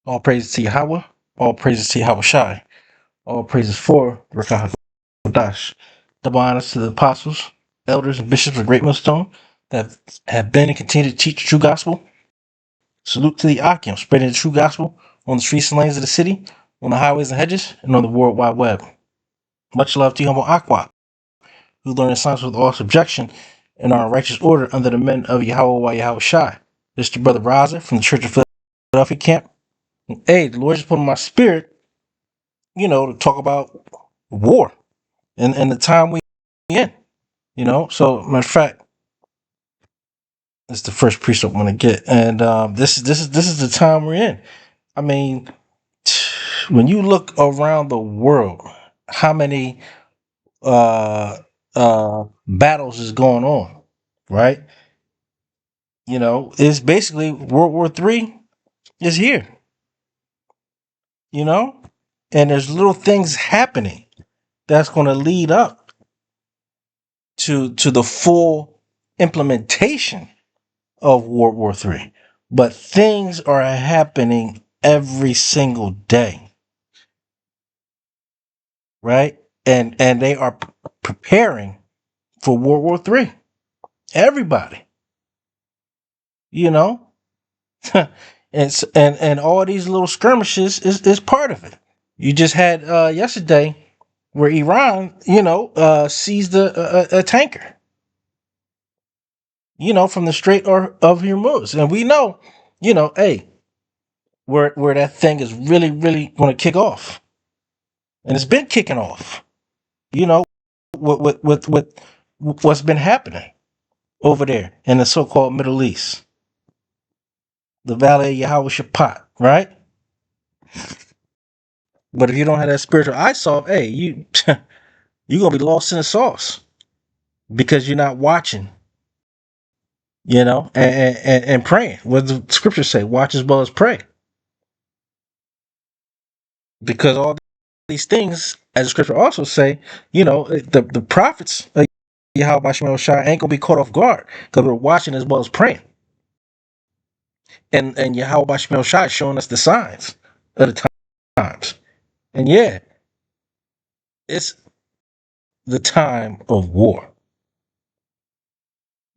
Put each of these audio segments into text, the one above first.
All praises to Yahweh. All praises to Yahweh Shai. All praises for Rakah Dash. Double honors to the apostles, elders, and bishops of Great Millstone that have been and continue to teach the true gospel. Salute to the Akim, spreading the true gospel on the streets and lanes of the city, on the highways and hedges, and on the World Wide Web. Much love to humble Aqua, who learned the science with all subjection and are in righteous order under the men of Yahweh Yahweh Shai. This is your brother Raza from the Church of Philadelphia camp. Hey, the Lord just put in my spirit, to talk about war and the time we in, So, matter of fact, it's the first precept I want to get, and this is the time we're in. I mean, when you look around the world, how many battles is going on, right? It's basically World War III is here, you know, and there's little things happening that's going to lead up to the full implementation of World War III. But things are happening every single day, right? And they are preparing for World War III. Everybody, you know, and all these little skirmishes is part of it. You just had yesterday where Iran, seized a tanker, from the Strait of Hormuz, and we know, hey, where that thing is really, really going to kick off, and it's been kicking off. You know, with what's been happening over there in the so-called Middle East, the Valley of Yahweh Shaphat, right? But if you don't have that spiritual eyesight, hey, you're gonna be lost in the sauce because you're not watching, and praying. What the scriptures say: watch as well as pray, because all these things, as the scripture also say, the prophets of Yahweh Shai ain't gonna be caught off guard because we're watching as well as praying. And Yahweh Shai is showing us the signs of the times. And yeah, it's the time of war.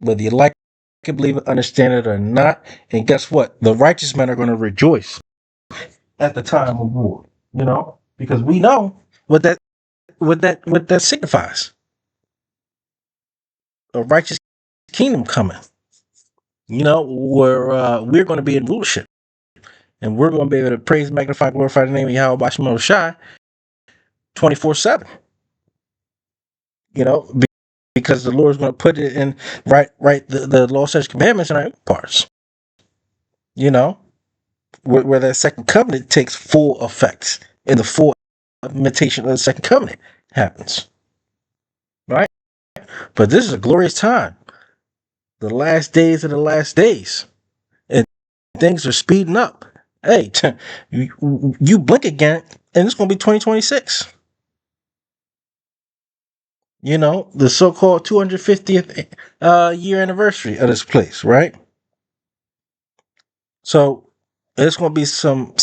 Whether you like it, believe it, understand it or not. And guess what? The righteous men are going to rejoice at the time of war. Because we know what that signifies. A righteous kingdom coming. Where we're going to be in rulership. And we're going to be able to praise, magnify, glorify the name of Yahweh Bashim Shai 24/7. Because the Lord's going to put it in right the law, such commandments in our parts. Where that second covenant takes full effect and the full implementation of the second covenant happens. Right? But this is a glorious time. The last days of the last days. And things are speeding up. Hey, you blink again and it's going to be 2026. The so-called 250th year anniversary of this place, right? So it's going to be some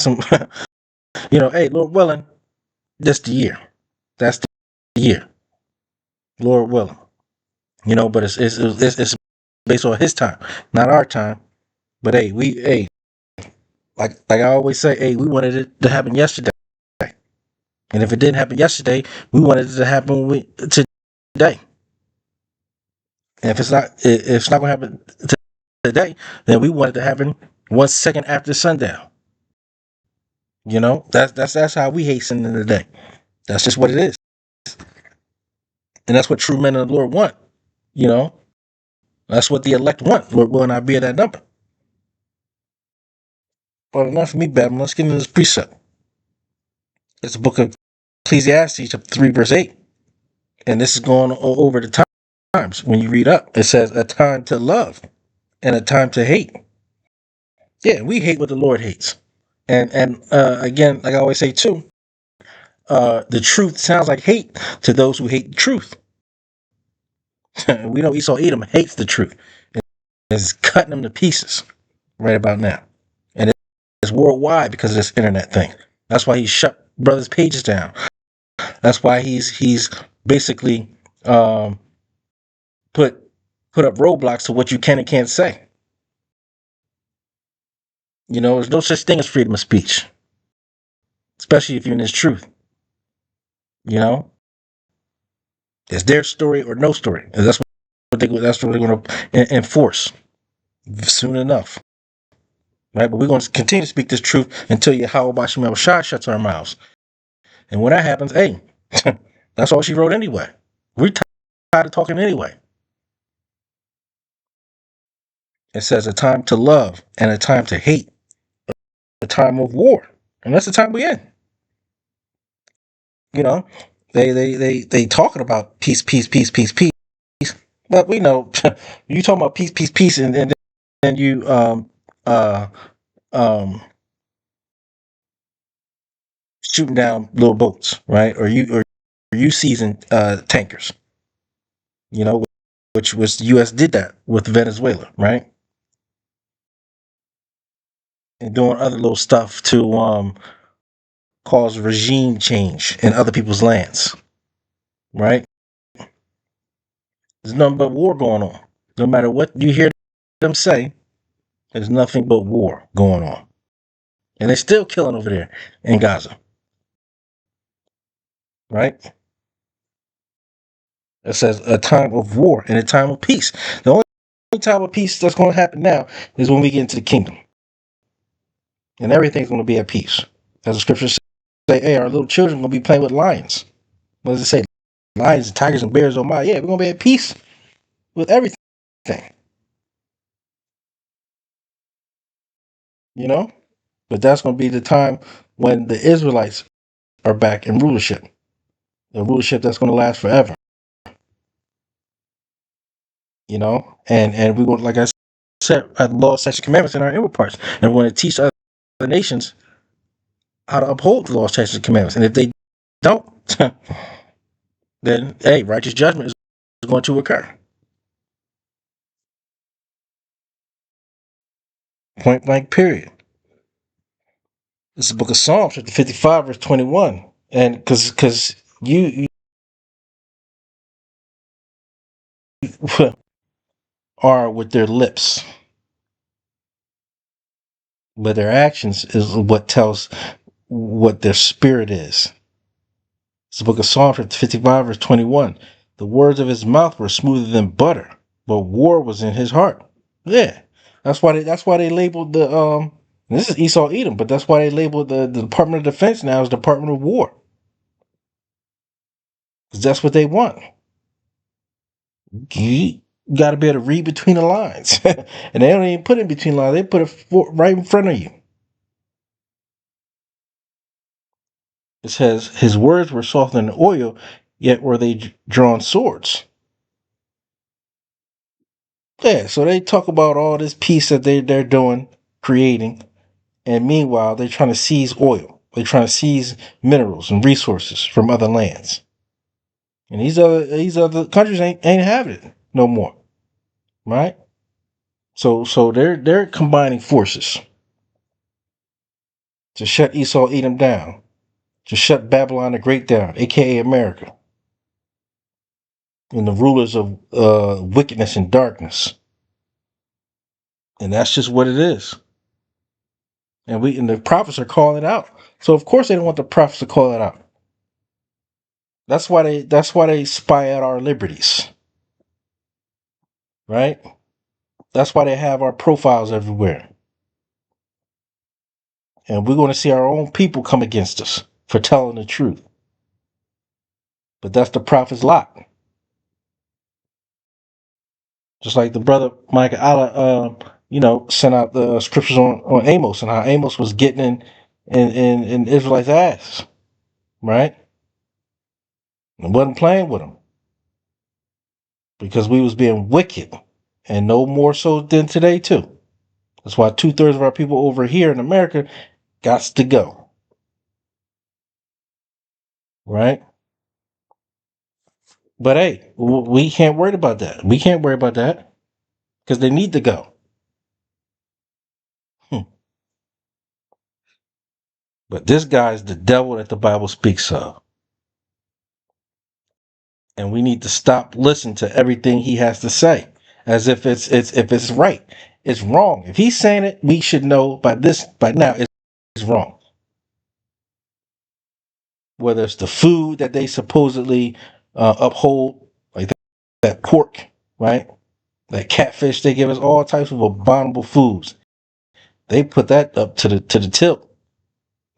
hey, Lord willing, that's the year. That's the year, Lord willing. But it's based on His time, not our time. But hey, like I always say, hey, we wanted it to happen yesterday, and if it didn't happen yesterday, we wanted it to happen today. And if it's not going to happen today, then we want it to happen 1 second after sundown. That's how we hasten in the day. That's just what it is, and that's what true men of the Lord want. You know, that's what the elect want. Lord will not be at that number. But enough for me, Babylon. Let's get into this precept. It's the book of Ecclesiastes, chapter 3, verse 8. And this is going over the times. When you read up, it says a time to love and a time to hate. Yeah, we hate what the Lord hates. And again, like I always say too, the truth sounds like hate to those who hate the truth. We know Esau Edom hates the truth. It's cutting them to pieces right about now. And it's It's worldwide because of this internet thing. That's why he shut brothers' pages down. That's why he's basically um, put put up roadblocks to what you can and can't say. There's no such thing as freedom of speech, especially if you're in this truth. You know, it's their story or no story, and that's what they're going to enforce soon enough. Right, but we're going to continue to speak this truth until Yahweh Shemel Shai shuts our mouths. And when that happens, hey, that's all she wrote anyway. We're tired of talking anyway. It says a time to love and a time to hate, a time of war. And that's the time we're in. You know, they talking about peace, peace, peace, peace, peace. But we know you talking about peace, peace, peace, and then you uh um shooting down little boats, right? Or you seizing tankers, you know, which was the US did that with Venezuela, right? And doing other little stuff to cause regime change in other people's lands, right? There's nothing but war going on. No matter what you hear them say, there's nothing but war going on. And they're still killing over there in Gaza, right? It says a time of war and a time of peace. The only time of peace that's going to happen now is when we get into the kingdom. And everything's going to be at peace. As the scriptures say, hey, our little children are going to be playing with lions. What does it say? Lions and tigers and bears, oh my. Yeah, we're going to be at peace with everything. You know? But that's going to be the time when the Israelites are back in rulership. The rulership that's going to last forever. And we want, like I said, the law, statutes, commandments in our inward parts, and we're going to teach other nations how to uphold the law, statutes, and commandments. And if they don't, then hey, righteous judgment is going to occur. Point blank. Period. This is the book of Psalms, chapter 55, verse 21, and because you are with their lips, but their actions is what tells what their spirit is. It's the book of Psalms, chapter 55, verse 21. The words of his mouth were smoother than butter, but war was in his heart. Yeah, that's why they labeled the This is Esau Edom, but that's why they labeled the Department of Defense now as Department of War, because that's what they want. You got to be able to read between the lines, and they don't even put it in between lines. They put it right in front of you. It says his words were softer than oil, yet were they drawn swords. Yeah, so they talk about all this peace that they're doing, creating, and meanwhile they're trying to seize oil. They're trying to seize minerals and resources from other lands, and these other countries ain't having it no more, right? So they're combining forces to shut Esau Edom down, to shut Babylon the Great down, aka America, and the rulers of wickedness and darkness. And that's just what it is. And the prophets are calling it out. So of course they don't want the prophets to call it out. That's why they spy out our liberties. Right? That's why they have our profiles everywhere. And we're going to see our own people come against us for telling the truth. But that's the prophet's lot. Just like the brother Micah Allah, sent out the scriptures on Amos and how Amos was getting in Israelites' ass, right? And wasn't playing with them because we was being wicked, and no more so than today too. That's why 2/3 of our people over here in America got to go, right? But hey, we can't worry about that. We can't worry about that because they need to go. But this guy is the devil that the Bible speaks of. And we need to stop listening to everything he has to say as if it's right. It's wrong. If he's saying it, we should know by now it's wrong. Whether it's the food that they supposedly uphold, like that pork, right? That catfish, they give us all types of abominable foods. They put that up to the tilt.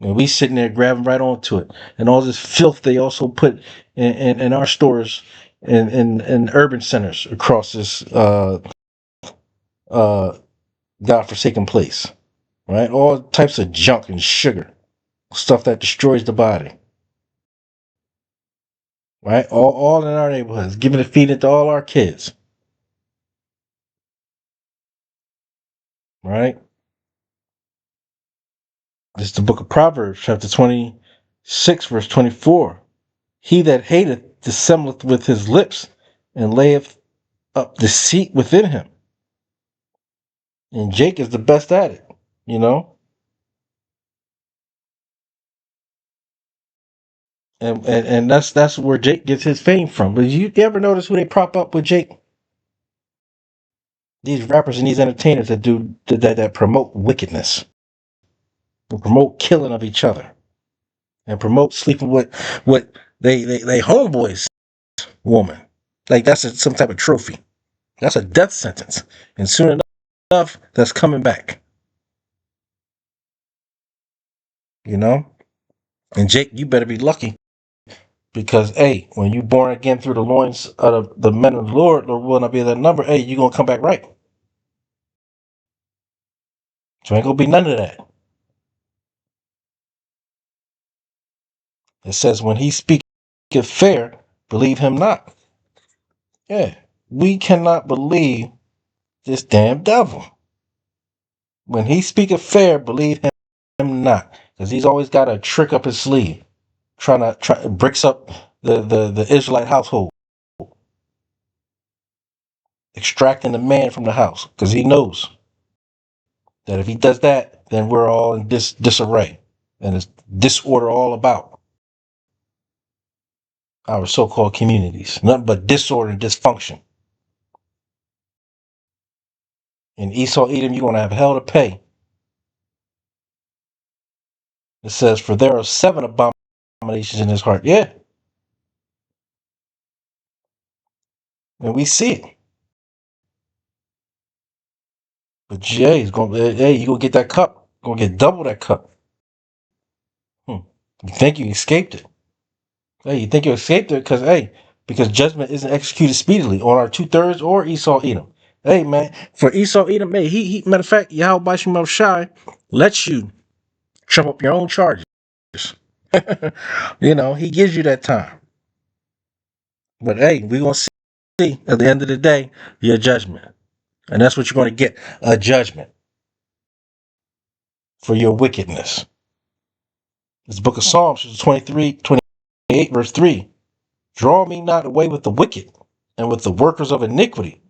And we sitting there grabbing right onto it. And all this filth they also put in our stores in urban centers across this godforsaken place. Right? All types of junk and sugar. Stuff that destroys the body. Right? All in our neighborhoods. Giving it feeding to all our kids. Right? This is the book of Proverbs, chapter 26, verse 24. He that hateth dissembleth with his lips, and layeth up deceit within him. And Jake is the best at it, you know? And that's where Jake gets his fame from. But you ever notice who they prop up with Jake? These rappers and these entertainers that promote wickedness, and promote killing of each other, and promote sleeping with they homeboys woman. Like that's some type of trophy. That's a death sentence. And soon enough, that's coming back. You know? And Jake, you better be lucky. Because, hey, when you born again through the loins of the men of the Lord will not be that number, hey, you're going to come back right. So ain't going to be none of that. It says, when he speaketh fair, believe him not. Yeah, we cannot believe this damn devil. When he speaketh fair, believe him not. Because he's always got a trick up his sleeve. Bricks up the Israelite household. Extracting the man from the house. Because he knows that if he does that, then we're all in disarray. And it's disorder all about our so-called communities. Nothing but disorder and dysfunction. In Esau, Edom, you're going to have hell to pay. It says, for there are 7 abominations in his heart. Yeah. And we see it. But Jay is going to, hey, you're going to get that cup. You're going to get double that cup. You think you escaped it. Hey, you think you escaped it because judgment isn't executed speedily on our 2/3 or Esau, Edom. Hey, man, for Esau, Edom, hey, he matter of fact, Yahweh Bashim Shai lets you trump up your own charges. You know, he gives you that time. But hey, we're going to see at the end of the day your judgment. And that's what you're going to get, a judgment for your wickedness. This book of Psalms, 28, verse 3. Draw me not away with the wicked and with the workers of iniquity,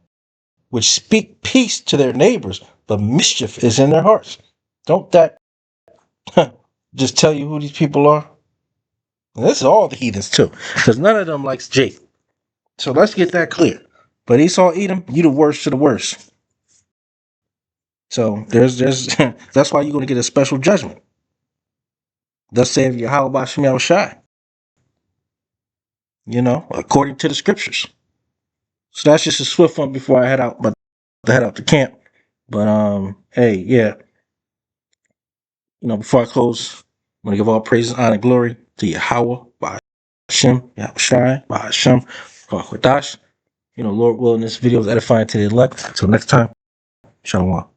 which speak peace to their neighbors, but mischief is in their hearts. Don't that just tell you who these people are? And this is all the heathens too, because none of them likes Jake. So let's get that clear. But Esau, Edom, you the worst of the worst. So there's that's why you're going to get a special judgment. Thus saith Yahweh Shemel Shai. You know, according to the scriptures. So that's just a swift one before I head out, but to head out to camp. But hey, yeah. You know, before I close, I'm gonna give all praise, honor, and glory to Yahweh, by Hashem, Yahweh Shai, by Hashem, Kwadash. You know, Lord willing, this video is edifying to the elect. Until next time, Shalom.